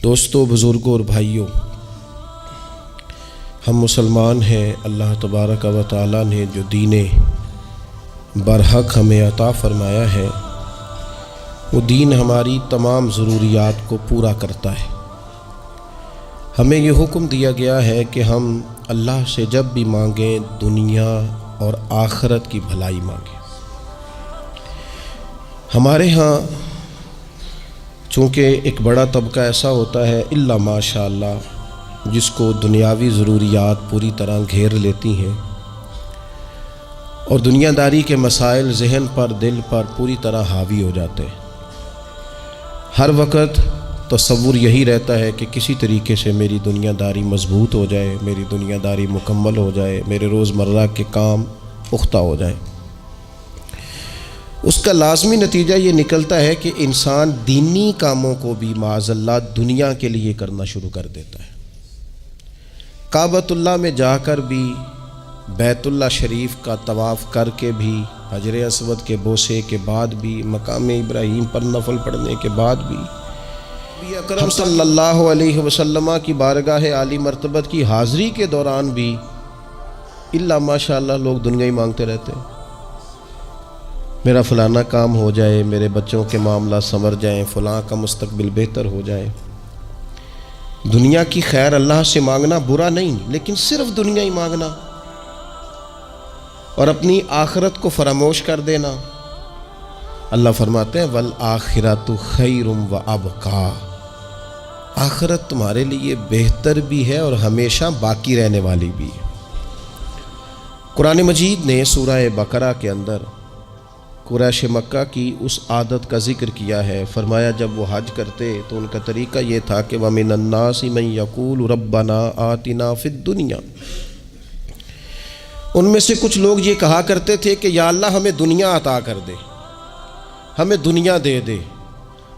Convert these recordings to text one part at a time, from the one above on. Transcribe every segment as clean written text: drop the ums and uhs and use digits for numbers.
دوستو، بزرگوں اور بھائیوں، ہم مسلمان ہیں۔ اللہ تبارک و تعالی نے جو دین برحق ہمیں عطا فرمایا ہے، وہ دین ہماری تمام ضروریات کو پورا کرتا ہے۔ ہمیں یہ حکم دیا گیا ہے کہ ہم اللہ سے جب بھی مانگیں دنیا اور آخرت کی بھلائی مانگیں۔ ہمارے ہاں چونکہ ایک بڑا طبقہ ایسا ہوتا ہے الا ماشاء اللہ جس کو دنیاوی ضروریات پوری طرح گھیر لیتی ہیں اور دنیا داری کے مسائل ذہن پر دل پر پوری طرح حاوی ہو جاتے ہیں۔ ہر وقت تصور یہی رہتا ہے کہ کسی طریقے سے میری دنیا داری مضبوط ہو جائے، میری دنیا داری مکمل ہو جائے، میرے روزمرہ کے کام پختہ ہو جائیں۔ اس کا لازمی نتیجہ یہ نکلتا ہے کہ انسان دینی کاموں کو بھی معاذ اللہ دنیا کے لیے کرنا شروع کر دیتا ہے۔ کعبۃ اللہ میں جا کر بھی، بیت اللہ شریف کا طواف کر کے بھی، حجر اسود کے بوسے کے بعد بھی، مقام ابراہیم پر نفل پڑھنے کے بعد بھی، نبی اکرم صلی اللہ علیہ وسلم کی بارگاہ عالی مرتبت کی حاضری کے دوران بھی الا ماشاء اللہ لوگ دنیا ہی مانگتے رہتے ہیں۔ میرا فلانا کام ہو جائے، میرے بچوں کے معاملات سنور جائیں، فلاں کا مستقبل بہتر ہو جائے۔ دنیا کی خیر اللہ سے مانگنا برا نہیں، لیکن صرف دنیا ہی مانگنا اور اپنی آخرت کو فراموش کر دینا۔ اللہ فرماتے ہیں وَالْآخِرَةُ خَيْرٌ وَأَبْقَىٰ، آخرت تمہارے لیے بہتر بھی ہے اور ہمیشہ باقی رہنے والی بھی ہے۔ قرآن مجید نے سورہ بقرہ کے اندر قریش مکہ کی اس عادت کا ذکر کیا ہے۔ فرمایا جب وہ حج کرتے تو ان کا طریقہ یہ تھا کہ وَمِنَ النَّاسِ مَن يَقُولُ رَبَّنَا آتِنَا فِي الدُّنْيَا، ان میں سے کچھ لوگ یہ کہا کرتے تھے کہ یا اللہ ہمیں دنیا عطا کر دے، ہمیں دنیا دے دے۔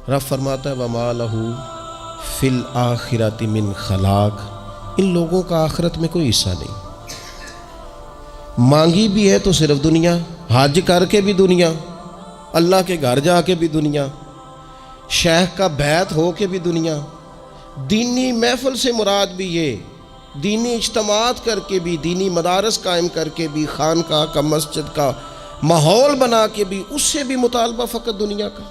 رب فرماتا ہے وَمَا لَهُ فِي الْآخِرَةِ مِنْ خَلَاقٍ، ان لوگوں کا آخرت میں کوئی حصہ نہیں۔ مانگی بھی ہے تو صرف دنیا، حج کر کے بھی دنیا، اللہ کے گھر جا کے بھی دنیا، شیخ کا بیعت ہو کے بھی دنیا، دینی محفل سے مراد بھی یہ، دینی اجتماعات کر کے بھی، دینی مدارس قائم کر کے بھی، خانقاہ کا مسجد کا ماحول بنا کے بھی، اس سے بھی مطالبہ فقط دنیا کا۔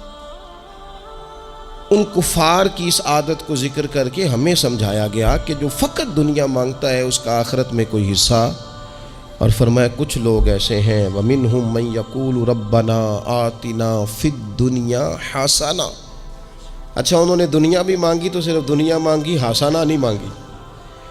ان کفار کی اس عادت کو ذکر کر کے ہمیں سمجھایا گیا کہ جو فقط دنیا مانگتا ہے اس کا آخرت میں کوئی حصہ، اور فرمایا کچھ لوگ ایسے ہیں وَمِنْهُمْ مَنْ يَقُولُ رَبَّنَا آتِنَا فِي الدُّنْيَا حَسَنَةً، اچھا انہوں نے دنیا بھی مانگی تو صرف دنیا مانگی، حسنہ نہیں مانگی۔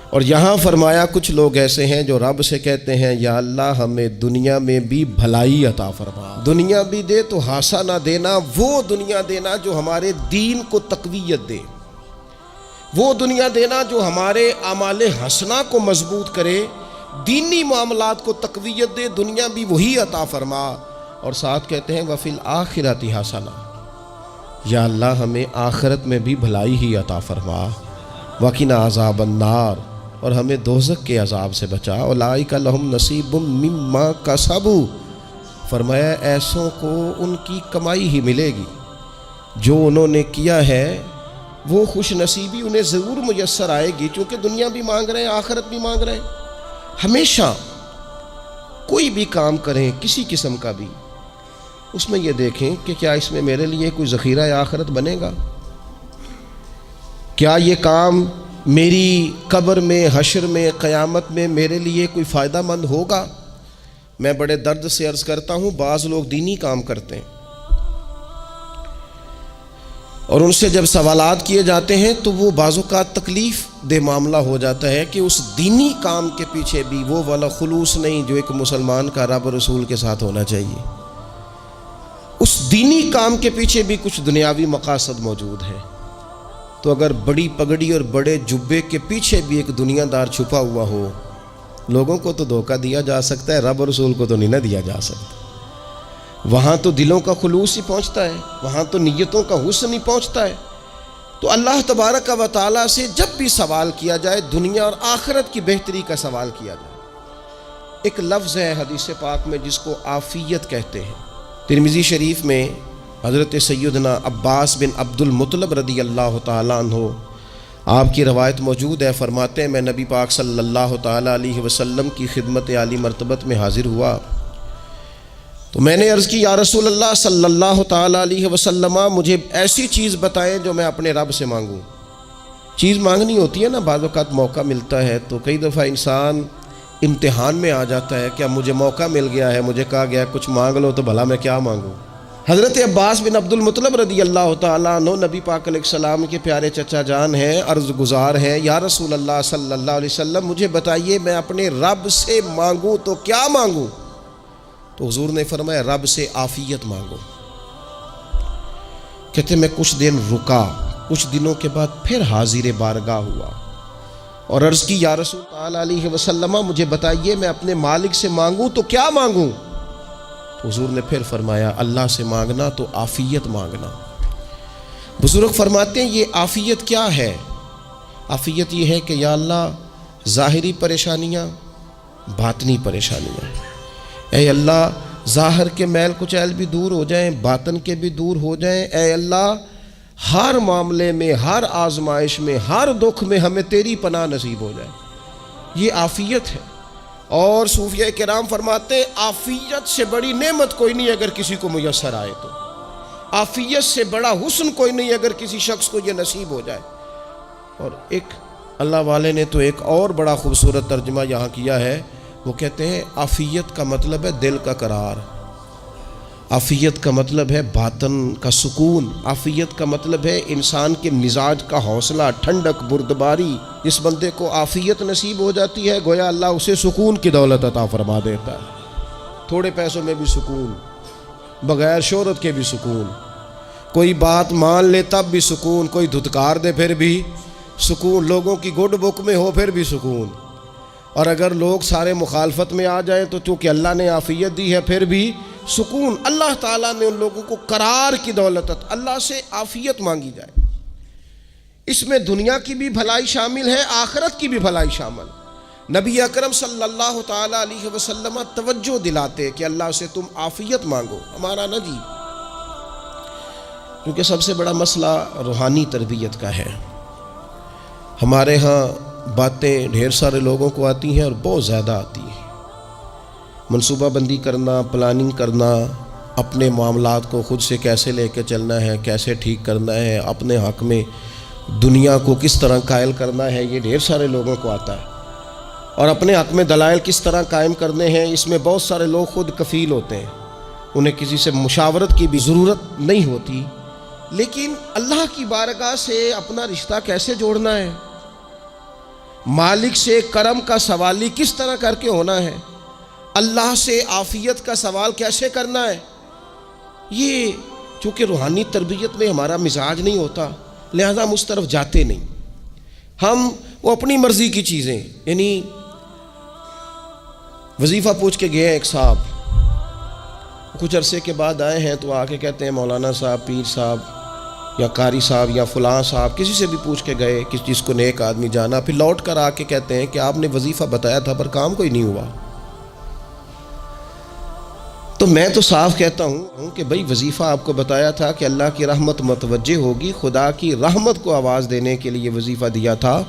اور یہاں فرمایا کچھ لوگ ایسے ہیں جو رب سے کہتے ہیں یا اللہ ہمیں دنیا میں بھی بھلائی عطا فرما، دنیا بھی دے تو حسنہ دینا، وہ دنیا دینا جو ہمارے دین کو تقویت دے، وہ دنیا دینا جو ہمارے اعمال حسنہ کو مضبوط کرے، دینی معاملات کو تقویت دے، دنیا بھی وہی عطا فرما۔ اور ساتھ کہتے ہیں وَفِي الْآخِرَةِ حَسَنَةً، یا اللہ ہمیں آخرت میں بھی بھلائی ہی عطا فرما، وَقِنَا عَذَابَ النَّارِ، اور ہمیں دوزخ کے عذاب سے بچا، اولئک لہم نصیب مما کسبوا، فرمایا ایسوں کو ان کی کمائی ہی ملے گی، جو انہوں نے کیا ہے وہ خوش نصیبی انہیں ضرور میسر آئے گی، چونکہ دنیا بھی مانگ رہے ہیں، آخرت بھی مانگ رہے ہیں۔ ہمیشہ کوئی بھی کام کریں کسی قسم کا بھی، اس میں یہ دیکھیں کہ کیا اس میں میرے لیے کوئی ذخیرہ آخرت بنے گا، کیا یہ کام میری قبر میں، حشر میں، قیامت میں میرے لیے کوئی فائدہ مند ہوگا۔ میں بڑے درد سے عرض کرتا ہوں بعض لوگ دینی کام کرتے ہیں اور ان سے جب سوالات کیے جاتے ہیں تو وہ بعض اوقات تکلیف دہ معاملہ ہو جاتا ہے کہ اس دینی کام کے پیچھے بھی وہ والا خلوص نہیں جو ایک مسلمان کا رب رسول کے ساتھ ہونا چاہیے، اس دینی کام کے پیچھے بھی کچھ دنیاوی مقاصد موجود ہیں۔ تو اگر بڑی پگڑی اور بڑے جبے کے پیچھے بھی ایک دنیا دار چھپا ہوا ہو، لوگوں کو تو دھوکہ دیا جا سکتا ہے، رب رسول کو تو نہیں نہ دیا جا سکتا۔ وہاں تو دلوں کا خلوص ہی پہنچتا ہے، وہاں تو نیتوں کا حسن ہی پہنچتا ہے۔ تو اللہ تبارک و تعالیٰ سے جب بھی سوال کیا جائے دنیا اور آخرت کی بہتری کا سوال کیا جائے۔ ایک لفظ ہے حدیث پاک میں جس کو عافیت کہتے ہیں۔ ترمذی شریف میں حضرت سیدنا عباس بن عبد المطلب رضی اللہ تعالیٰ عنہ آپ کی روایت موجود ہے، فرماتے ہیں میں نبی پاک صلی اللہ تعالیٰ علیہ وسلم کی خدمت عالی مرتبت میں حاضر ہوا تو میں نے عرض کی یا رسول اللہ صلی اللہ تعالیٰ علیہ وسلم، مجھے ایسی چیز بتائیں جو میں اپنے رب سے مانگوں۔ چیز مانگنی ہوتی ہے نا، بعض اوقات موقع ملتا ہے تو کئی دفعہ انسان امتحان میں آ جاتا ہے کہ اب مجھے موقع مل گیا ہے، مجھے کہا گیا کچھ مانگ لو تو بھلا میں کیا مانگوں۔ حضرت عباس بن عبد المطلب رضی اللہ تعالیٰ عنہ نبی پاک علیہ السلام کے پیارے چچا جان ہیں، عرض گزار ہیں یا رسول اللہ صلی اللہ علیہ وسلم مجھے بتائیے میں اپنے رب سے مانگوں تو کیا مانگوں؟ تو حضور نے فرمایا رب سے عافیت مانگو۔ کہتے میں کچھ دن رکا، کچھ دنوں کے بعد پھر حاضر بارگاہ ہوا اور عرض کی یا رسول اللہ علیہ وسلم مجھے بتائیے میں اپنے مالک سے مانگوں تو کیا مانگوں؟ تو حضور نے پھر فرمایا اللہ سے مانگنا تو عافیت مانگنا۔ بزرگ فرماتے ہیں یہ عافیت کیا ہے؟ عافیت یہ ہے کہ یا اللہ ظاہری پریشانیاں، باطنی پریشانیاں، اے اللہ ظاہر کے میل کچیل بھی دور ہو جائیں، باطن کے بھی دور ہو جائیں، اے اللہ ہر معاملے میں، ہر آزمائش میں، ہر دکھ میں ہمیں تیری پناہ نصیب ہو جائے، یہ عافیت ہے۔ اور صوفیہ کرام فرماتے ہیں عافیت سے بڑی نعمت کوئی نہیں اگر کسی کو میسر آئے تو، عافیت سے بڑا حسن کوئی نہیں اگر کسی شخص کو یہ نصیب ہو جائے۔ اور ایک اللہ والے نے تو ایک اور بڑا خوبصورت ترجمہ یہاں کیا ہے، وہ کہتے ہیں عافیت کا مطلب ہے دل کا قرار، عافیت کا مطلب ہے باطن کا سکون، عافیت کا مطلب ہے انسان کے مزاج کا حوصلہ، ٹھنڈک، بردباری۔ اس بندے کو عافیت نصیب ہو جاتی ہے گویا اللہ اسے سکون کی دولت عطا فرما دیتا ہے، تھوڑے پیسوں میں بھی سکون، بغیر شہرت کے بھی سکون، کوئی بات مان لے تب بھی سکون، کوئی دھتکار دے پھر بھی سکون، لوگوں کی گڈ بک میں ہو پھر بھی سکون، اور اگر لوگ سارے مخالفت میں آ جائیں تو چونکہ اللہ نے عافیت دی ہے پھر بھی سکون۔ اللہ تعالیٰ نے ان لوگوں کو قرار کی دولت، اللہ سے عافیت مانگی جائے، اس میں دنیا کی بھی بھلائی شامل ہے، آخرت کی بھی بھلائی شامل۔ نبی اکرم صلی اللہ تعالیٰ علیہ وسلم توجہ دلاتے کہ اللہ سے تم عافیت مانگو، ہمارا نہ جی، کیونکہ سب سے بڑا مسئلہ روحانی تربیت کا ہے۔ ہمارے ہاں باتیں ڈھیر سارے لوگوں کو آتی ہیں اور بہت زیادہ آتی ہیں، منصوبہ بندی کرنا، پلاننگ کرنا، اپنے معاملات کو خود سے کیسے لے کے چلنا ہے، کیسے ٹھیک کرنا ہے، اپنے حق میں دنیا کو کس طرح قائل کرنا ہے، یہ ڈھیر سارے لوگوں کو آتا ہے، اور اپنے حق میں دلائل کس طرح قائم کرنے ہیں، اس میں بہت سارے لوگ خود کفیل ہوتے ہیں، انہیں کسی سے مشاورت کی بھی ضرورت نہیں ہوتی۔ لیکن اللہ کی بارگاہ سے اپنا رشتہ کیسے جوڑنا ہے، مالک سے کرم کا سوالی کس طرح کر کے ہونا ہے، اللہ سے عافیت کا سوال کیسے کرنا ہے، یہ چونکہ روحانی تربیت میں ہمارا مزاج نہیں ہوتا لہذا ہم اس طرف جاتے نہیں، ہم وہ اپنی مرضی کی چیزیں، یعنی وظیفہ پوچھ کے گئے ایک صاحب، کچھ عرصے کے بعد آئے ہیں تو آ کے کہتے ہیں مولانا صاحب، پیر صاحب یا قاری صاحب یا فلاں صاحب، کسی سے بھی پوچھ کے گئے کس چیز کو نیک آدمی جانا، پھر لوٹ کر آ کے کہتے ہیں کہ آپ نے وظیفہ بتایا تھا پر کام کوئی نہیں ہوا۔ تو میں تو صاف کہتا ہوں کہ بھئی وظیفہ آپ کو بتایا تھا کہ اللہ کی رحمت متوجہ ہوگی، خدا کی رحمت کو آواز دینے کے لیے وظیفہ دیا تھا،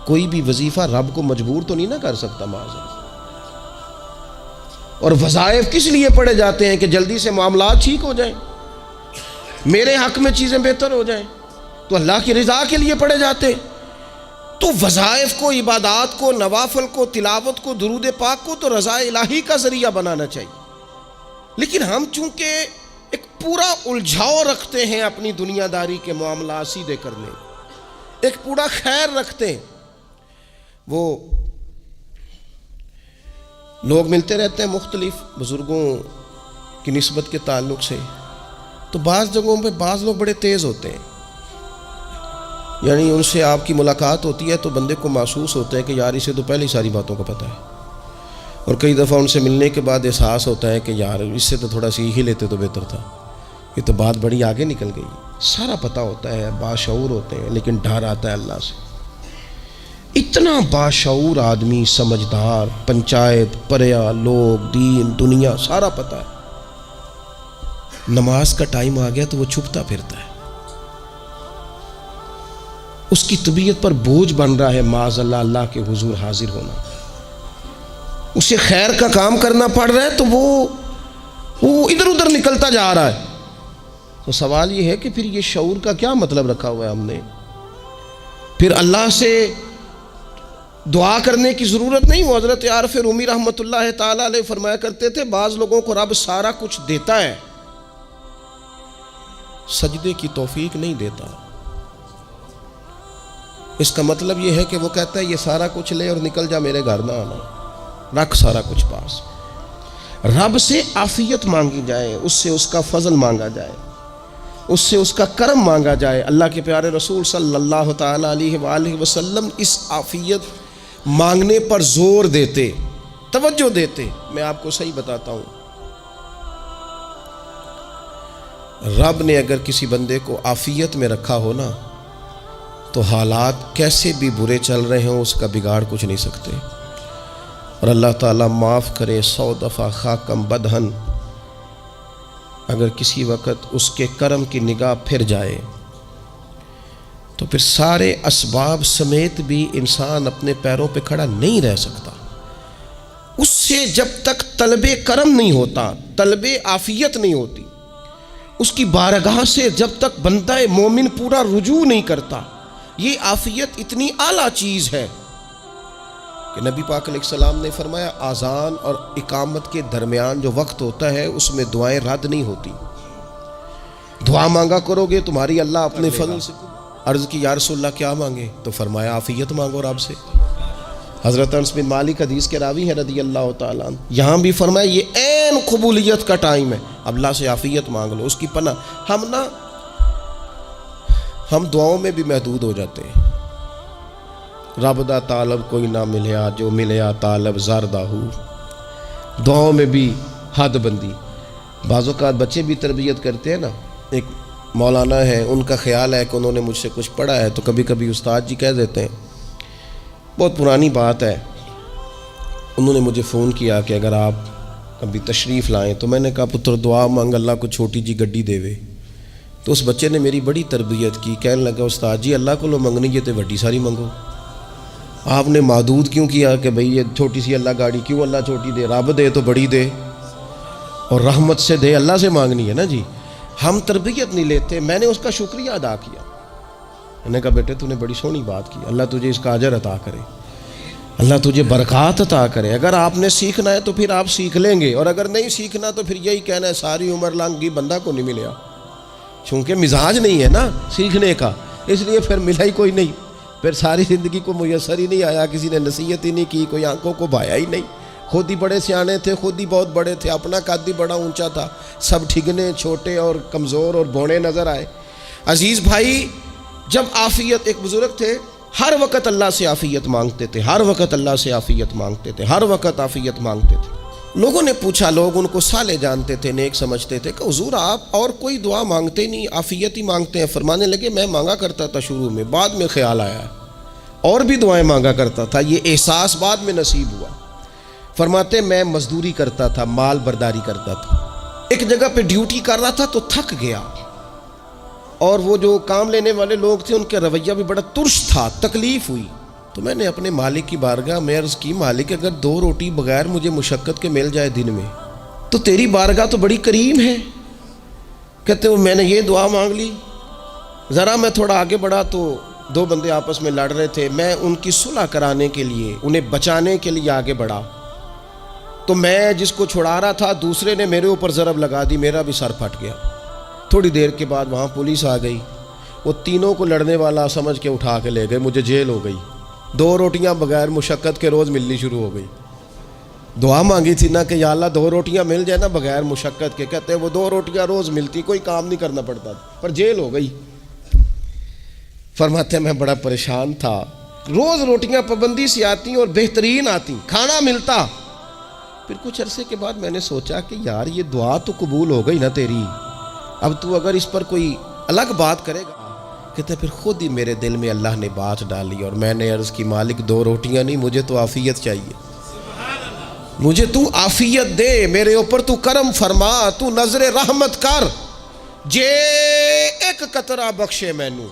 کوئی بھی وظیفہ رب کو مجبور تو نہیں نہ کر سکتا معاذ۔ اور وظائف کس لیے پڑھے جاتے ہیں کہ جلدی سے معاملات ٹھیک ہو جائیں، میرے حق میں چیزیں بہتر ہو جائیں، تو اللہ کی رضا کے لیے پڑھے جاتے ہیں۔ تو وظائف کو، عبادات کو، نوافل کو، تلاوت کو، درود پاک کو تو رضا الہی کا ذریعہ بنانا چاہیے، لیکن ہم چونکہ ایک پورا الجھاؤ رکھتے ہیں اپنی دنیا داری کے معاملات سیدھے کرنے، ایک پورا خیر رکھتے ہیں، وہ لوگ ملتے رہتے ہیں مختلف بزرگوں کی نسبت کے تعلق سے، تو بعض جگہوں پہ بعض لوگ بڑے تیز ہوتے ہیں، یعنی ان سے آپ کی ملاقات ہوتی ہے تو بندے کو محسوس ہوتا ہے کہ یار اسے تو پہلے ہی ساری باتوں کا پتہ ہے، اور کئی دفعہ ان سے ملنے کے بعد احساس ہوتا ہے کہ یار اس سے تو تھوڑا سیکھ ہی لیتے تو بہتر تھا، یہ تو بات بڑی آگے نکل گئی، سارا پتہ ہوتا ہے، باشعور ہوتے ہیں، لیکن ڈر آتا ہے اللہ سے۔ اتنا باشعور آدمی، سمجھدار، پنچایت، پریا، لوگ، دین، دنیا سارا پتہ ہے، نماز کا ٹائم آ گیا تو وہ چھپتا پھرتا ہے، اس کی طبیعت پر بوجھ بن رہا ہے معاذ اللہ اللہ کے حضور حاضر ہونا، اسے خیر کا کام کرنا پڑ رہا ہے تو وہ ادھر ادھر نکلتا جا رہا ہے۔ تو سوال یہ ہے کہ پھر یہ شعور کا کیا مطلب رکھا ہوا ہے ہم نے؟ پھر اللہ سے دعا کرنے کی ضرورت نہیں۔ وہ حضرت عارف رومی رحمۃ اللہ تعالیٰ علیہ فرمایا کرتے تھے بعض لوگوں کو رب سارا کچھ دیتا ہے، سجدے کی توفیق نہیں دیتا۔ اس کا مطلب یہ ہے کہ وہ کہتا ہے یہ سارا کچھ لے اور نکل جا، میرے گھر نہ آنا، رکھ سارا کچھ پاس۔ رب سے عافیت مانگی جائے، اس سے اس کا فضل مانگا جائے، اس سے اس کا کرم مانگا جائے۔ اللہ کے پیارے رسول صلی اللہ تعالیٰ علیہ وآلہ وسلم اس عافیت مانگنے پر زور دیتے، توجہ دیتے۔ میں آپ کو صحیح بتاتا ہوں، رب نے اگر کسی بندے کو عافیت میں رکھا ہو نا تو حالات کیسے بھی برے چل رہے ہوں اس کا بگاڑ کچھ نہیں سکتے۔ اور اللہ تعالیٰ معاف کرے 100 دفعہ خاکم بدہن، اگر کسی وقت اس کے کرم کی نگاہ پھر جائے تو پھر سارے اسباب سمیت بھی انسان اپنے پیروں پہ کھڑا نہیں رہ سکتا۔ اس سے جب تک طلب کرم نہیں ہوتا، طلب عافیت نہیں ہوتی، اس کی بارگاہ سے جب تک بندہ مومن پورا رجوع نہیں کرتا، یہ عافیت اتنی اعلیٰ چیز ہے کہ نبی پاک علیہ السلام نے فرمایا اذان اور اقامت کے درمیان جو وقت ہوتا ہے اس میں دعائیں رد نہیں ہوتی۔ دعا مانگا کرو گے تمہاری اللہ اپنے فضل سے۔ عرض کی یا رسول اللہ کیا مانگے؟ تو فرمایا عافیت مانگو رب سے۔ حضرت انس بن مالک حدیث کے راوی ہیں رضی اللہ تعالیٰ عنہ، یہاں بھی فرمایا یہ عین قبولیت کا ٹائم ہے، اب اللہ سے عافیت مانگ لو، اس کی پناہ۔ ہم دعاؤں میں بھی محدود ہو جاتے ہیں۔ رب دا طالب کوئی نہ ملیا، جو ملیا طالب زردہ ہو۔ دعاؤں میں بھی حد بندی۔ بعض اوقات بچے بھی تربیت کرتے ہیں نا، ایک مولانا ہے، ان کا خیال ہے کہ انہوں نے مجھ سے کچھ پڑھا ہے تو کبھی کبھی استاد جی کہہ دیتے ہیں، بہت پرانی بات ہے، انہوں نے مجھے فون کیا کہ اگر آپ کبھی تشریف لائیں، تو میں نے کہا پتر دعا مانگ اللہ کو چھوٹی جی گڈی دے وے۔ تو اس بچے نے میری بڑی تربیت کی، کہنے لگا استاد جی اللہ کو لو منگنی ہے تو وڈی ساری منگو، آپ نے محدود کیوں کیا کہ بھئی یہ چھوٹی سی اللہ گاڑی کیوں اللہ چھوٹی دے، رب دے تو بڑی دے اور رحمت سے دے، اللہ سے مانگنی ہے نا جی۔ ہم تربیت نہیں لیتے۔ میں نے اس کا شکریہ ادا کیا، میں نے کہا بیٹے تو نے بڑی سونی بات کی، اللہ تجھے اس کا اجر عطا کرے، اللہ تجھے برکات عطا کرے۔ اگر آپ نے سیکھنا ہے تو پھر آپ سیکھ لیں گے، اور اگر نہیں سیکھنا تو پھر یہی کہنا ہے ساری عمر لانگی بندہ کو نہیں ملیا، چونکہ مزاج نہیں ہے نا سیکھنے کا، اس لیے پھر ملا ہی کوئی نہیں، پھر ساری زندگی کو میسر ہی نہیں آیا، کسی نے نصیحت ہی نہیں کی، کوئی آنکھوں کو بھایا ہی نہیں، خود ہی بڑے سیانے تھے، خود ہی بہت بڑے تھے، اپنا قد ہی بڑا اونچا تھا، سب ٹھگنے چھوٹے اور کمزور اور بونے نظر آئے۔ عزیز بھائی، جب عافیت، ایک بزرگ تھے ہر وقت اللہ سے عافیت مانگتے تھے، ہر وقت اللہ سے عافیت مانگتے تھے، ہر وقت عافیت مانگتے تھے۔ لوگوں نے پوچھا، لوگ ان کو صالح جانتے تھے، نیک سمجھتے تھے کہ حضور آپ اور کوئی دعا مانگتے نہیں، عافیت ہی مانگتے ہیں۔ فرمانے لگے میں مانگا کرتا تھا شروع میں، بعد میں خیال آیا اور بھی دعائیں مانگا کرتا تھا، یہ احساس بعد میں نصیب ہوا۔ فرماتے میں مزدوری کرتا تھا، مال برداری کرتا تھا، ایک جگہ پہ ڈیوٹی کر رہا تھا تو تھک گیا، اور وہ جو کام لینے والے لوگ تھے ان کا رویہ بھی بڑا ترش تھا، تکلیف ہوئی، تو میں نے اپنے مالک کی بارگاہ میں عرض کی مالک اگر 2 روٹی بغیر مجھے مشقت کے مل جائے دن میں تو تیری بارگاہ تو بڑی کریم ہے۔ کہتے ہیں میں نے یہ دعا مانگ لی، ذرا میں تھوڑا آگے بڑھا تو 2 بندے آپس میں لڑ رہے تھے، میں ان کی صلح کرانے کے لیے، انہیں بچانے کے لیے آگے بڑھا، تو میں جس کو چھڑا رہا تھا دوسرے نے میرے اوپر ضرب لگا دی، میرا بھی سر پھٹ گیا۔ تھوڑی دیر کے بعد وہاں پولیس آ گئی، وہ تینوں کو لڑنے والا سمجھ کے اٹھا کے لے گئے، مجھے جیل ہو گئی۔ 2 روٹیاں بغیر مشقت کے روز ملنی شروع ہو گئی۔ دعا مانگی تھی نا کہ یا اللہ 2 روٹیاں مل جائے نا بغیر مشقت کے، کہتے ہیں وہ 2 روٹیاں روز ملتی، کوئی کام نہیں کرنا پڑتا، پر جیل ہو گئی۔ فرماتے ہیں میں بڑا پریشان تھا، روز روٹیاں پابندی سے آتی اور بہترین آتی، کھانا ملتا۔ پھر کچھ عرصے کے بعد میں نے سوچا کہ یار یہ دعا تو قبول ہو گئی نا تیری، اب تو اگر اس پر کوئی الگ بات کرے گا، کہتے پھر خود ہی میرے دل میں اللہ نے بات ڈالی، اور میں نے عرض کی مالک 2 روٹیاں نہیں، مجھے تو عافیت چاہیے، مجھے تو عافیت دے، میرے اوپر تو کرم فرما، تو نظر رحمت کر، جے ایک قطرہ بخشے مینوں،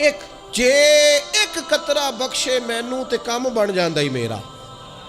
ਜੇ ਇੱਕ ਕਤਰਾ ਬਖਸ਼ੇ ਮੈਨੂੰ ਤੇ ਕੰਮ ਬਣ ਜਾਂਦਾ ਹੀ ਮੇਰਾ,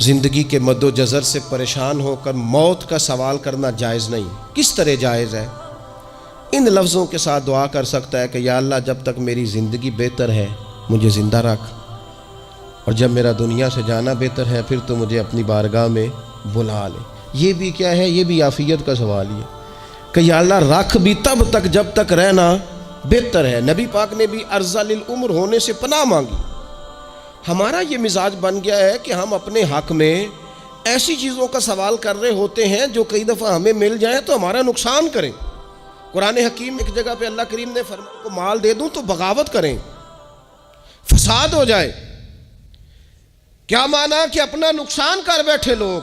زندگی کے مد و جزر سے پریشان ہو کر موت کا سوال کرنا جائز نہیں۔ کس طرح جائز ہے؟ ان لفظوں کے ساتھ دعا کر سکتا ہے کہ یا اللہ جب تک میری زندگی بہتر ہے مجھے زندہ رکھ، اور جب میرا دنیا سے جانا بہتر ہے پھر تو مجھے اپنی بارگاہ میں بلا لے۔ یہ بھی کیا ہے؟ یہ بھی عافیت کا سوال ہی ہے کہ یا اللہ رکھ بھی تب تک جب تک رہنا بہتر ہے۔ نبی پاک نے بھی ارذل العمر ہونے سے پناہ مانگی۔ ہمارا یہ مزاج بن گیا ہے کہ ہم اپنے حق میں ایسی چیزوں کا سوال کر رہے ہوتے ہیں جو کئی دفعہ ہمیں مل جائیں تو ہمارا نقصان کریں۔ قرآن حکیم ایک جگہ پہ اللہ کریم نے فرمایا کو مال دے دوں تو بغاوت کریں، فساد ہو جائے۔ کیا معنی کہ اپنا نقصان کر بیٹھے لوگ۔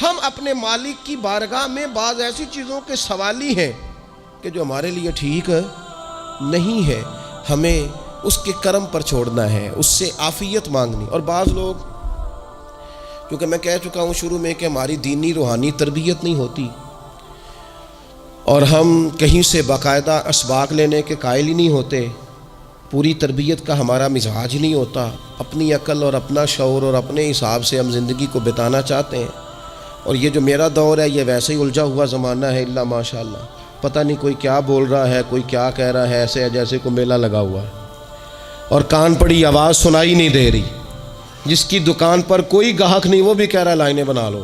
ہم اپنے مالک کی بارگاہ میں بعض ایسی چیزوں کے سوالی ہیں کہ جو ہمارے لیے ٹھیک نہیں ہے، ہمیں اس کے کرم پر چھوڑنا ہے، اس سے عافیت مانگنی۔ اور بعض لوگ، کیونکہ میں کہہ چکا ہوں شروع میں کہ ہماری دینی روحانی تربیت نہیں ہوتی اور ہم کہیں سے باقاعدہ اسباق لینے کے قائل ہی نہیں ہوتے، پوری تربیت کا ہمارا مزاج نہیں ہوتا، اپنی عقل اور اپنا شعور اور اپنے حساب سے ہم زندگی کو بتانا چاہتے ہیں۔ اور یہ جو میرا دور ہے یہ ویسے ہی الجھا ہوا زمانہ ہے، اللہ ماشاء اللہ، پتہ نہیں کوئی کیا بول رہا ہے، کوئی کیا کہہ رہا ہے، ایسے ہے جیسے کوئی میلہ لگا ہوا ہے اور کان پڑی آواز سنائی نہیں دے رہی۔ جس کی دکان پر کوئی گاہک نہیں وہ بھی کہہ رہا ہے لائنیں بنا لو۔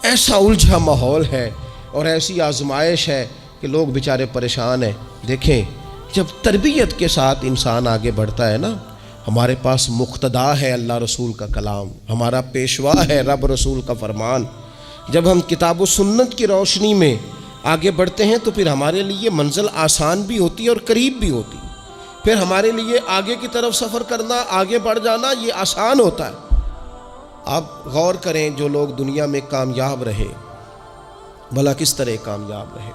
ایسا الجھا ماحول ہے اور ایسی آزمائش ہے کہ لوگ بیچارے پریشان ہیں۔ دیکھیں جب تربیت کے ساتھ انسان آگے بڑھتا ہے نا، ہمارے پاس مقتدا ہے اللہ رسول کا کلام، ہمارا پیشوا ہے رب رسول کا فرمان۔ جب ہم کتاب و سنت کی روشنی میں آگے بڑھتے ہیں تو پھر ہمارے لیے منزل آسان بھی ہوتی ہے اور قریب بھی ہوتی ہے، پھر ہمارے لیے آگے کی طرف سفر کرنا، آگے بڑھ جانا یہ آسان ہوتا ہے۔ آپ غور کریں جو لوگ دنیا میں کامیاب رہے، بھلا کس طرح کامیاب رہے؟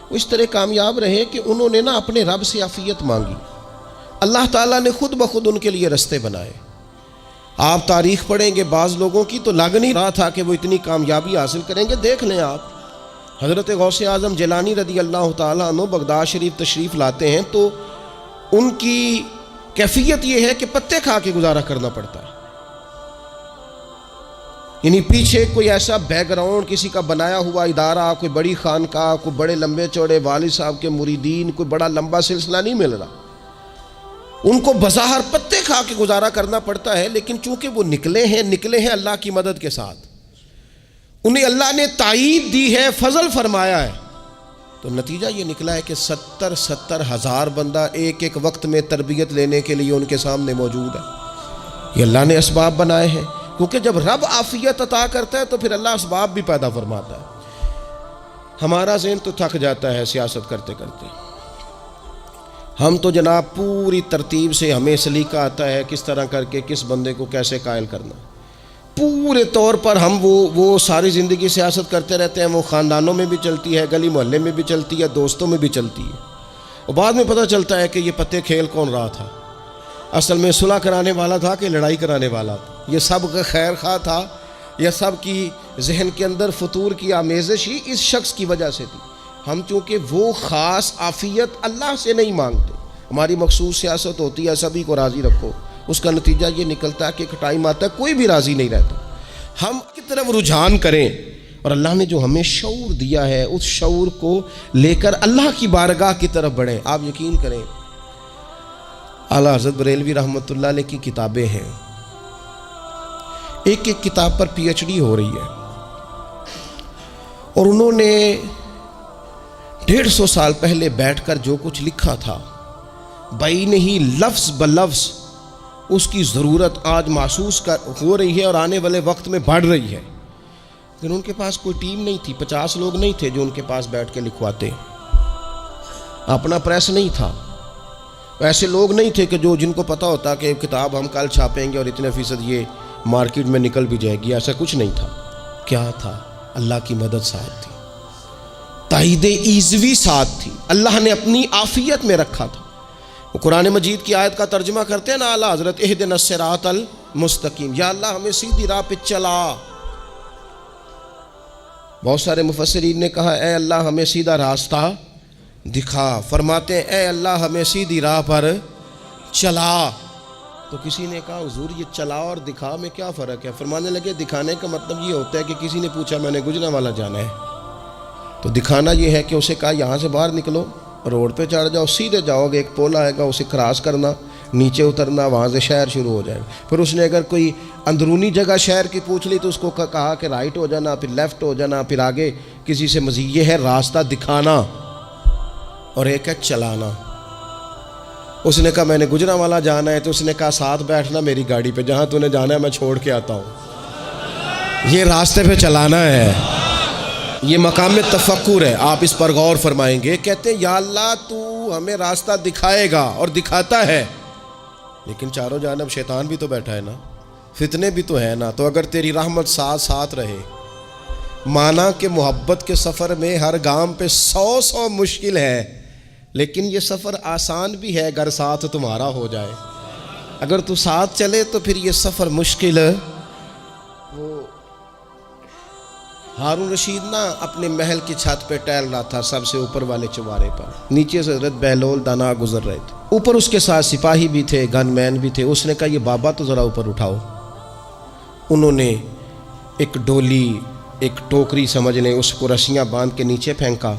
وہ اس طرح کامیاب رہے کہ انہوں نے نا اپنے رب سے عافیت مانگی، اللہ تعالیٰ نے خود بخود ان کے لیے رستے بنائے۔ آپ تاریخ پڑھیں گے بعض لوگوں کی تو لگ نہیں رہا تھا کہ وہ اتنی کامیابی حاصل کریں گے۔ دیکھ لیں آپ حضرت غوث اعظم جیلانی رضی اللہ تعالیٰ عنہ بغداد شریف تشریف لاتے ہیں تو ان کی کیفیت یہ ہے کہ پتے کھا کے گزارا کرنا پڑتا ہے، یعنی پیچھے کوئی ایسا بیک گراؤنڈ کسی کا بنایا ہوا ادارہ، کوئی بڑی خانقاہ، کوئی بڑے لمبے چوڑے والد صاحب کے مریدین، کوئی بڑا لمبا سلسلہ نہیں مل رہا۔ ان کو بظاہر پتے کھا کے گزارا کرنا پڑتا ہے، لیکن چونکہ وہ نکلے ہیں اللہ کی مدد کے ساتھ، انہیں اللہ نے تائید دی ہے، فضل فرمایا ہے، تو نتیجہ یہ نکلا ہے کہ 70 ہزار بندہ ایک ایک وقت میں تربیت لینے کے لیے ان کے سامنے موجود ہے۔ یہ اللہ نے اسباب بنائے ہیں، کیونکہ جب رب عافیت عطا کرتا ہے تو پھر اللہ اسباب بھی پیدا فرماتا ہے۔ ہمارا ذہن تو تھک جاتا ہے سیاست کرتے کرتے، ہم تو جناب پوری ترتیب سے ہمیں سلیقہ آتا ہے کس طرح کر کے کس بندے کو کیسے قائل کرنا، پورے طور پر ہم وہ ساری زندگی سیاست کرتے رہتے ہیں۔ وہ خاندانوں میں بھی چلتی ہے، گلی محلے میں بھی چلتی ہے، دوستوں میں بھی چلتی ہے، اور بعد میں پتہ چلتا ہے کہ یہ پتے کھیل کون رہا تھا، اصل میں صلح کرانے والا تھا کہ لڑائی کرانے والا تھا، یہ سب کا خیر خواہ تھا، یہ سب کی ذہن کے اندر فطور کی آمیزش ہی اس شخص کی وجہ سے تھی۔ ہم چونکہ وہ خاص عافیت اللہ سے نہیں مانگتے، ہماری مخصوص سیاست ہوتی ہے سبھی کو راضی رکھو، اس کا نتیجہ یہ نکلتا ہے کہ ایک ٹائم آتا ہے کوئی بھی راضی نہیں رہتا۔ ہم کی طرف رجحان کریں اور اللہ نے جو ہمیں شعور دیا ہے اس شعور کو لے کر اللہ کی بارگاہ کی طرف بڑھیں۔ آپ یقین کریں اعلیٰ حضرت بریلوی رحمۃ اللہ علیہ کی کتابیں ہیں، ایک ایک کتاب پر پی ایچ ڈی ہو رہی ہے، اور انہوں نے 150 سال پہلے بیٹھ کر جو کچھ لکھا تھا بئی نہیں لفظ بلفظ اس کی ضرورت آج محسوس ہو رہی ہے اور آنے والے وقت میں بڑھ رہی ہے، لیکن ان کے پاس کوئی ٹیم نہیں تھی، 50 لوگ نہیں تھے جو ان کے پاس بیٹھ کے لکھواتے، اپنا پریس نہیں تھا، ایسے لوگ نہیں تھے کہ جن کو پتہ ہوتا کہ کتاب ہم کل چھاپیں گے اور اتنے فیصد یہ مارکیٹ میں نکل بھی جائے گی، ایسا کچھ نہیں تھا۔ کیا تھا؟ اللہ کی مدد ساتھ تھی، تائید ایزوی ساتھ تھی، اللہ نے اپنی عافیت میں رکھا تھا۔ وہ قرآن مجید کی آیت کا ترجمہ کرتے ہیں نا اعلیٰ حضرت اہدنا الصراط المستقیم، یا اللہ ہمیں سیدھی راہ پہ چلا۔ بہت سارے مفسرین نے کہا اے اللہ ہمیں سیدھا راستہ دکھا، فرماتے ہیں اے اللہ ہمیں سیدھی راہ پر چلا۔ تو کسی نے کہا حضور یہ چلا اور دکھا میں کیا فرق ہے؟ فرمانے لگے دکھانے کا مطلب یہ ہوتا ہے کہ کسی نے پوچھا میں نے گجرانوالہ جانا ہے، تو دکھانا یہ ہے کہ اسے کہا یہاں سے باہر نکلو، روڈ پہ چڑھ جاؤ، سیدھے جاؤ گے، ایک پول آئے گا، اسے کراس کرنا، نیچے اترنا، وہاں سے شہر شروع ہو جائے گا۔ پھر اس نے اگر کوئی اندرونی جگہ شہر کی پوچھ لی تو اس کو کہا کہ رائٹ ہو جانا، پھر لیفٹ ہو جانا، پھر آگے کسی سے مزید۔ یہ ہے راستہ دکھانا، اور ایک ہے چلانا۔ اس نے کہا میں نے گجرانوالہ جانا ہے، تو اس نے کہا ساتھ بیٹھنا میری گاڑی پہ، جہاں تو نے جانا ہے میں چھوڑ کے آتا ہوں۔ یہ راستے پہ چلانا ہے، یہ مقام تفکر ہے۔ آپ اس پر غور فرمائیں گے، کہتے ہیں یا اللہ تو ہمیں راستہ دکھائے گا اور دکھاتا ہے، لیکن چاروں جانب شیطان بھی تو بیٹھا ہے نا، فتنے بھی تو ہے نا، تو اگر تیری رحمت ساتھ رہے، مانا کہ محبت کے سفر میں ہر گام پہ 100 مشکل ہے، لیکن یہ سفر آسان بھی ہے اگر ساتھ تمہارا ہو جائے۔ اگر تو ساتھ چلے تو پھر یہ سفر مشکل ہے۔ وہ ہارون رشید نا اپنے محل کی چھت پہ ٹہل رہا تھا، سب سے اوپر والے چوارے پر، نیچے سے حضرت بہلول دانا گزر رہے تھے، اوپر اس کے ساتھ سپاہی بھی تھے، گن مین بھی تھے۔ اس نے کہا یہ بابا تو ذرا اوپر اٹھاؤ۔ انہوں نے ایک ڈولی، ایک ٹوکری سمجھ لیں، اس کو رسیاں باندھ کے نیچے پھینکا۔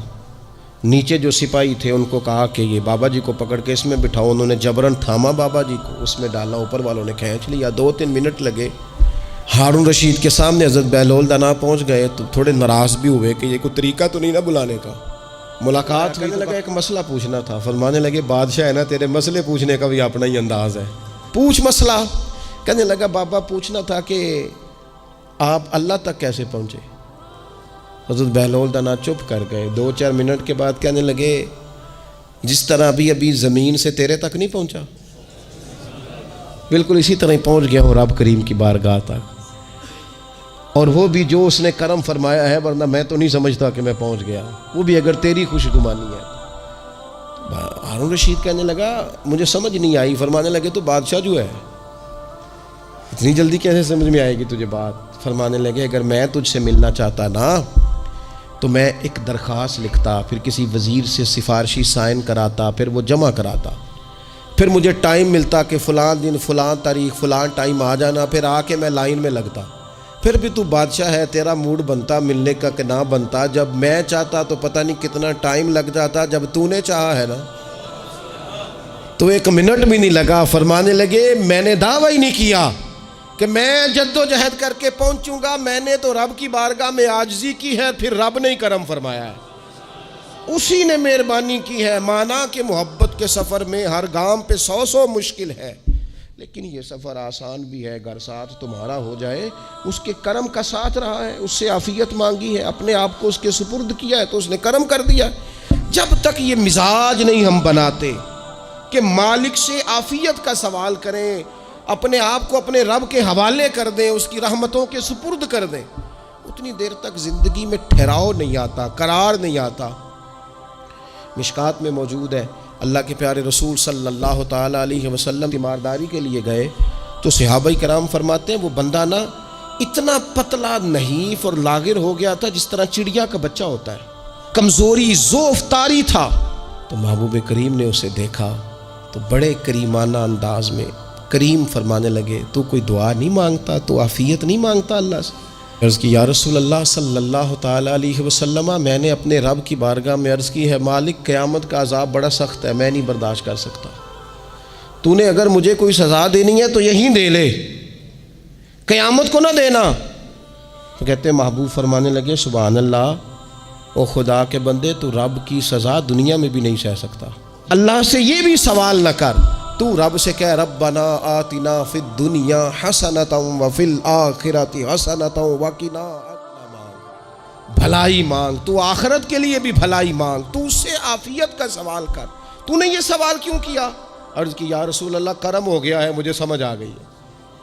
نیچے جو سپاہی تھے ان کو کہا کہ یہ بابا جی کو پکڑ کے اس میں بٹھاؤ۔ انہوں نے جبرن تھاما بابا جی کو، اس میں ڈالا، اوپر والوں نے کھینچ لیا۔ 2-3 منٹ لگے۔ ہارون رشید کے سامنے حضرت بہلول دانا پہنچ گئے تو تھوڑے ناراض بھی ہوئے کہ یہ کوئی طریقہ تو نہیں نا بلانے کا۔ ملاقات کرنے لگا، ایک مسئلہ پوچھنا تھا۔ فرمانے لگے بادشاہ ہے نا، تیرے مسئلے پوچھنے کا بھی اپنا ہی انداز ہے، پوچھ مسئلہ۔ کہنے لگا بابا پوچھنا تھا کہ آپ اللہ تک کیسے پہنچے؟ حضرت بہلول دانا چپ کر گئے۔ 2-4 منٹ کے بعد کہنے لگے جس طرح ابھی زمین سے تیرے تک نہیں پہنچا، بالکل اسی طرح ہی پہنچ گیا ہوں رب کریم کی بارگاہ تک، اور وہ بھی جو اس نے کرم فرمایا ہے، ورنہ میں تو نہیں سمجھتا کہ میں پہنچ گیا، وہ بھی اگر تیری خوش گمانی ہے۔ ہارون رشید کہنے لگا مجھے سمجھ نہیں آئی۔ فرمانے لگے تو بادشاہ جو ہے اتنی جلدی کیسے سمجھ میں آئے گی تجھے بات؟ فرمانے لگے اگر میں تجھ سے ملنا چاہتا نا تو میں ایک درخواست لکھتا، پھر کسی وزیر سے سفارشی سائن کراتا، پھر وہ جمع کراتا، پھر مجھے ٹائم ملتا کہ فلاں دن فلاں تاریخ فلاں ٹائم آ جانا، پھر آ کے میں لائن میں لگتا، پھر بھی تو بادشاہ ہے، تیرا موڈ بنتا ملنے کا کہ نہ بنتا۔ جب میں چاہتا تو پتہ نہیں کتنا ٹائم لگ جاتا، جب تو نے چاہا ہے نا تو 1 منٹ بھی نہیں لگا۔ فرمانے لگے میں نے دعویٰ ہی نہیں کیا کہ میں جد و جہد کر کے پہنچوں گا، میں نے تو رب کی بارگاہ میں عاجزی کی ہے، پھر رب نے ہی کرم فرمایا ہے، اسی نے مہربانی کی ہے۔ مانا کہ محبت کے سفر میں ہر گام پہ 100 مشکل ہے، لیکن یہ سفر آسان بھی ہے اگر ساتھ تمہارا ہو جائے۔ اس کے کرم کا ساتھ رہا ہے، اس سے عافیت مانگی ہے، اپنے آپ کو اس کے سپرد کیا ہے تو اس نے کرم کر دیا۔ جب تک یہ مزاج نہیں ہم بناتے کہ مالک سے عافیت کا سوال کریں، اپنے آپ کو اپنے رب کے حوالے کر دیں، اس کی رحمتوں کے سپرد کر دیں، اتنی دیر تک زندگی میں ٹھہراؤ نہیں آتا، قرار نہیں آتا۔ مشکات میں موجود ہے، اللہ کے پیارے رسول صلی اللہ تعالیٰ علیہ وسلم تیمارداری کے لیے گئے تو صحابہ کرام فرماتے ہیں وہ بندہ نا اتنا پتلا نحیف اور لاغر ہو گیا تھا جس طرح چڑیا کا بچہ ہوتا ہے، کمزوری ضعف طاری تھا۔ تو محبوب کریم نے اسے دیکھا تو بڑے کریمانہ انداز میں کریم فرمانے لگے تو کوئی دعا نہیں مانگتا، تو عافیت نہیں مانگتا اللہ سے؟ عرض کی یا رسول اللہ صلی اللہ تعالیٰ علیہ وسلم، میں نے اپنے رب کی بارگاہ میں عرض کی ہے مالک قیامت کا عذاب بڑا سخت ہے، میں نہیں برداشت کر سکتا، تو نے اگر مجھے کوئی سزا دینی ہے تو یہیں دے لے، قیامت کو نہ دینا۔ تو کہتے ہیں محبوب فرمانے لگے سبحان اللہ، او خدا کے بندے تو رب کی سزا دنیا میں بھی نہیں سہ سکتا، اللہ سے یہ بھی سوال نہ کر، تو رب سے کہہ ربنا آتنا فی الدنیا حسنۃ وفی الآخرۃ حسنۃ وقنا عذاب النار، بھلائی مانگ، تو آخرت کے لیے بھی بھلائی مانگ، تو اس سے عافیت کا سوال کر، تو نے یہ سوال کیوں کیا؟ عرض کی یا رسول اللہ کرم ہو گیا ہے، مجھے سمجھ آ گئی ہے،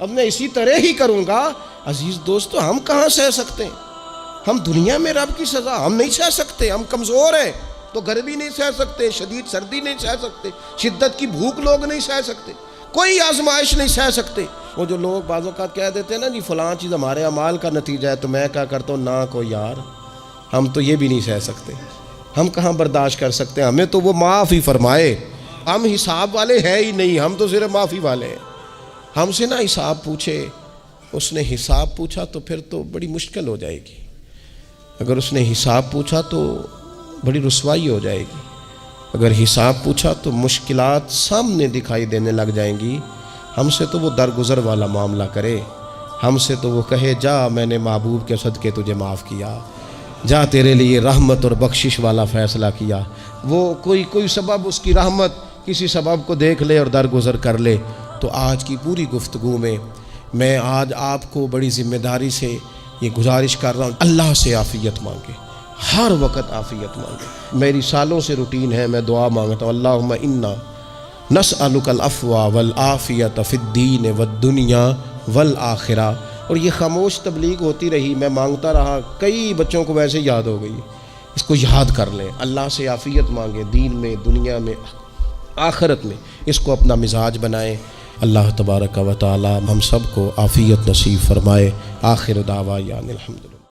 اب میں اسی طرح ہی کروں گا۔ عزیز دوستو ہم کہاں سہ سکتے ہیں؟ ہم دنیا میں رب کی سزا ہم نہیں سہ سکتے، ہم کمزور ہیں تو گرمی نہیں سہ سکتے، شدید سردی نہیں سہ سکتے، شدت کی بھوک لوگ نہیں سہ سکتے، کوئی آزمائش نہیں سہ سکتے۔ وہ جو لوگ بعض اوقات کہہ دیتے ہیں نا جی فلاں چیز ہمارے اعمال کا نتیجہ ہے، تو میں کیا کرتا ہوں نہ کو یار ہم تو یہ بھی نہیں سہ سکتے، ہم کہاں برداشت کر سکتے ہیں، ہمیں تو وہ معاف ہی فرمائے، ہم حساب والے ہیں ہی نہیں، ہم تو صرف معافی والے ہیں۔ ہم سے نہ حساب پوچھے، اس نے حساب پوچھا تو پھر تو بڑی مشکل ہو جائے گی، اگر اس نے حساب پوچھا تو بڑی رسوائی ہو جائے گی، اگر حساب پوچھا تو مشکلات سامنے دکھائی دینے لگ جائیں گی۔ ہم سے تو وہ درگزر والا معاملہ کرے، ہم سے تو وہ کہے جا میں نے محبوب کے صدقے تجھے معاف کیا، جا تیرے لیے رحمت اور بخشش والا فیصلہ کیا۔ وہ کوئی سبب، اس کی رحمت کسی سبب کو دیکھ لے اور درگزر کر لے۔ تو آج کی پوری گفتگو میں آج آپ کو بڑی ذمہ داری سے یہ گزارش کر رہا ہوں، اللہ سے عافیت مانگے، ہر وقت عافیت مانگے۔ میری سالوں سے روٹین ہے، میں دعا مانگتا ہوں اللہم انا نسألک العفو والعافیت فی الدین والدنیا والآخرہ۔ اور یہ خاموش تبلیغ ہوتی رہی، میں مانگتا رہا، کئی بچوں کو ویسے یاد ہو گئی، اس کو یاد کر لیں، اللہ سے عافیت مانگے، دین میں، دنیا میں، آخرت میں، اس کو اپنا مزاج بنائیں۔ اللہ تبارک و تعالی ہم سب کو عافیت نصیب فرمائے۔ آخر دعوانا الحمدللہ۔